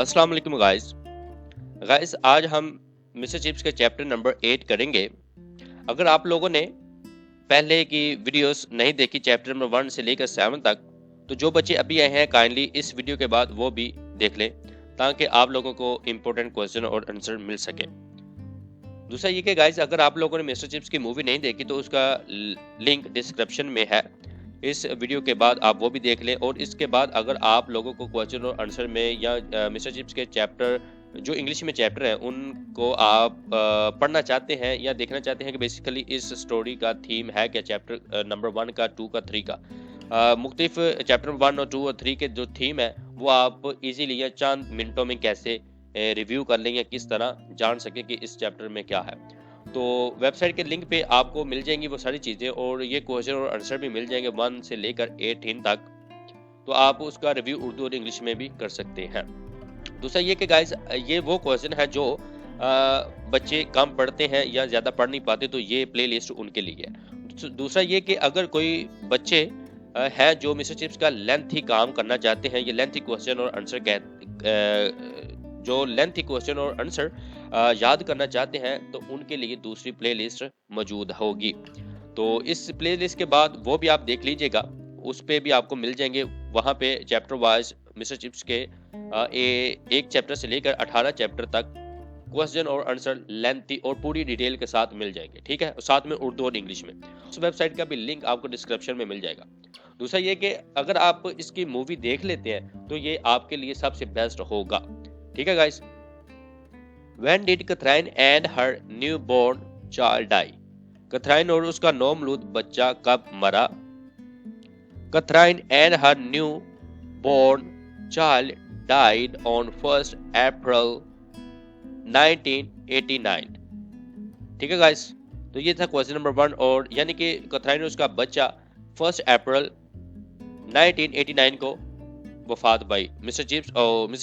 अस्सलाम वालेकुम गाइस। आज हम मिस्टर चिप्स के चैप्टर नंबर 8 करेंगे। अगर आप लोगों ने पहले की वीडियोस नहीं देखी चैप्टर नंबर 1 से लेकर 7 तक, तो जो बच्चे अभी आए हैं काइंडली इस वीडियो के बाद वो भी देख लें ताकि आप लोगों को इम्पोर्टेंट क्वेश्चन और आंसर मिल सके। दूसरा ये कि गाइस अगर आप लोगों ने मिस्टर चिप्स की मूवी नहीं देखी तो उसका लिंक डिस्क्रिप्शन में है। इस वीडियो के बाद आप वो भी देख लें और इसके बाद अगर आप लोगों को क्वेश्चन और आंसर में या मिस्टर चिप्स के चैप्टर जो इंग्लिश में चैप्टर हैं उनको आप पढ़ना चाहते हैं या देखना चाहते हैं कि बेसिकली इस स्टोरी का थीम है क्या, चैप्टर नंबर 1 का, 2 का, 3 का, मुख्तलिफ चैप्टर 1 और 2 और 3 के जो थीम है वो आप इजीली या चंद मिनटों में कैसे रिव्यू कर लें या किस तरह जान सकें कि इस चैप्टर में क्या है। तो वेबसाइट के लिंक पे आपको मिल जाएंगी वो सारी चीज़ें और ये क्वेश्चन और आंसर भी मिल जाएंगे 1 से लेकर 18 तक। तो आप उसका रिव्यू उर्दू और इंग्लिश में भी कर सकते हैं। दूसरा ये कि गाइस ये वो क्वेश्चन है जो बच्चे कम पढ़ते हैं या ज़्यादा पढ़ नहीं पाते, तो ये प्लेलिस्ट उनके लिए है। दूसरा ये कि अगर कोई बच्चे हैं जो मिस्टर चिप्स का लेंथी काम करना चाहते हैं, ये लेंथी क्वेश्चन और आंसर जो लेंथी क्वेश्चन और आंसर याद करना चाहते हैं तो उनके लिए दूसरी प्लेलिस्ट मौजूद होगी। तो इस प्लेलिस्ट के बाद वो भी आप देख लीजिएगा, उस पे भी आपको मिल जाएंगे। वहाँ पे चैप्टर वाइज मिस्टर चिप्स के एक चैप्टर से लेकर 18 चैप्टर तक क्वेश्चन और आंसर लेंथी और पूरी डिटेल के साथ मिल जाएंगे, ठीक है, साथ में उर्दू और इंग्लिश में। उस वेबसाइट का भी लिंक आपको डिस्क्रिप्शन में मिल जाएगा। दूसरा ये कि अगर आप इसकी मूवी देख लेते हैं तो ये आपके लिए सबसे बेस्ट होगा, ठीक है guys. When did Catherine and her newborn child die? Catherine और उसका नौमलूद बच्चा कब मरा? Catherine and her newborn child died on 1st April 1989। ठीक है गाइस, तो ये था क्वेश्चन नंबर 1 और यानी कि कैथरीन और उसका बच्चा 1 अप्रैल 1989 को वफात पाई मिस्टर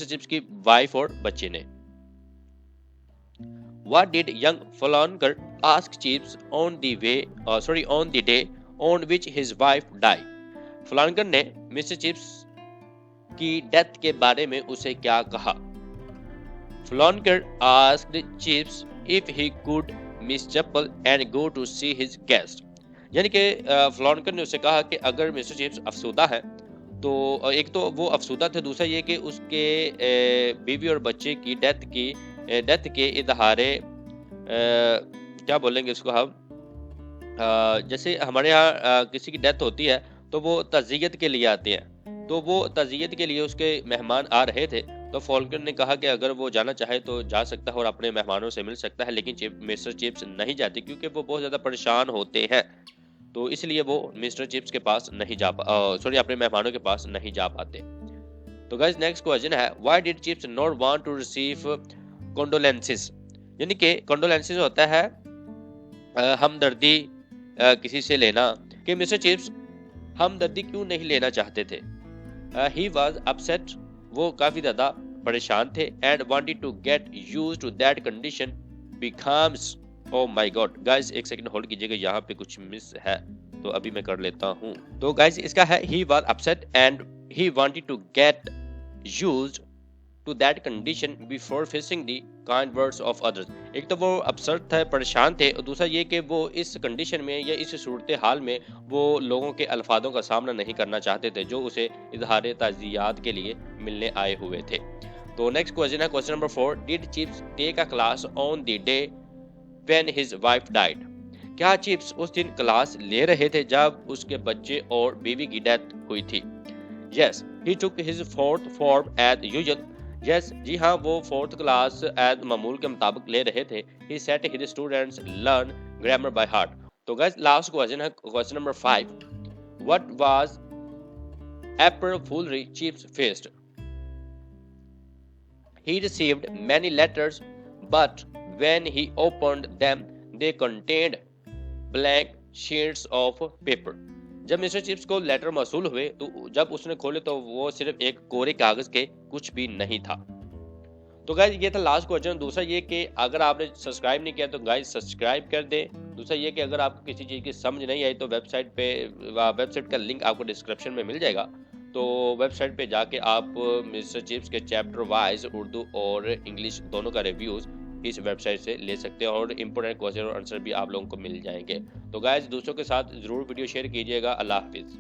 चिप्स की वाइफ और बच्चे ने। What did young Flonker ask Chips on the day on which his wife died? फ्लॉन्कर ने मिस्टर चिप्स की डेथ के बारे में उसे क्या कहा? फ्लॉन्कर asked Chips if he could miss chapel and go to see his guest। यानी कि फ्लॉन्कर ने उसे कहा कि अगर मिस्टर चिप्स अफसुदा है तो एक तो वो अफसुदा थे, दूसरा ये कि उसके बीवी और बच्चे की डेथ के इजहारे क्या बोलेंगे इसको हम, जैसे हमारे यहाँ किसी की डेथ होती है तो वो तज़ियत के लिए आते हैं, तो वो तज़ियत के लिए उसके मेहमान आ रहे थे। तो फॉल्कन ने कहा कि अगर वो जाना चाहे तो जा सकता है और अपने मेहमानों से मिल सकता है, लेकिन मिस्टर चिप्स नहीं जाते क्योंकि वो बहुत ज़्यादा परेशान होते हैं, तो इसलिए वो मिस्टर चिप्स के पास नहीं अपने मेहमानों के पास नहीं जा पाते। तो गाइस नेक्स्ट क्वेश्चन है, why did Chips not want to receive condolences? यानी कि कंडोलेंसेस होता है हमदर्दी किसी से लेना, कि मिस्टर चिप्स हमदर्दी क्यों नहीं लेना चाहते थे? ही वाज अपसेट, वो काफी ज्यादा परेशान थे, and wanted to get used to that condition becomes. Oh my God guys, एक सेकंड होल्ड कीजिएगा, यहाँ पे कुछ मिस है तो अभी मैं कर लेता हूँ। तो गाइस इसका है, he was upset and he wanted to get used to that condition before facing the kind words of others. एक तो वो अपसेट थे, परेशान थे, और दूसरा ये कि वो इस कंडीशन में या इस सूरत हाल में वो लोगों के अल्फाजों का सामना नहीं करना चाहते थे जो उसे इजहार ताज़ियात के लिए मिलने आए हुए थे। तो नेक्स्ट क्वेश्चन है question number 4, did Chips take a class on the day when his wife died? क्या चिप्स उस दिन क्लास ले रहे थे जब उसके बच्चे और बीवी की डेथ हुई थी? Yes, he took his fourth form as usual. Yes, जी हाँ, वो 4th क्लास एज मामूल के मुताबिक ले रहे थे। He set his students learn grammar by heart. तो गाइस लास्ट क्वेश्चन है question number 5, what was April foolery Chips faced? He received many letters, but when he opened them, they contained blank sheets of paper। जब mister chips को letter मौसूल हुए तो जब उसने खोले तो वो सिर्फ एक कोरे कागज के कुछ भी नहीं था। तो गाइस ये था लास्ट क्वेश्चन। दूसरा ये कि अगर आपने सब्सक्राइब नहीं किया तो गाइस सब्सक्राइब कर दें। दूसरा ये कि अगर आपको किसी चीज़ की समझ नहीं आई तो वेबसाइट का लिंक आपको डिस्क्रिप्शन में मिल जाएगा। तो वेबसाइट पे जाके आप मिस्टर चिप्स के चैप्टर वाइज उर्दू और इंग्लिश दोनों का रिव्यूज इस वेबसाइट से ले सकते हैं और इंपॉर्टेंट क्वेश्चन और आंसर भी आप लोगों को मिल जाएंगे। तो गाइस, दोस्तों के साथ जरूर वीडियो शेयर कीजिएगा। अल्लाह हाफिज।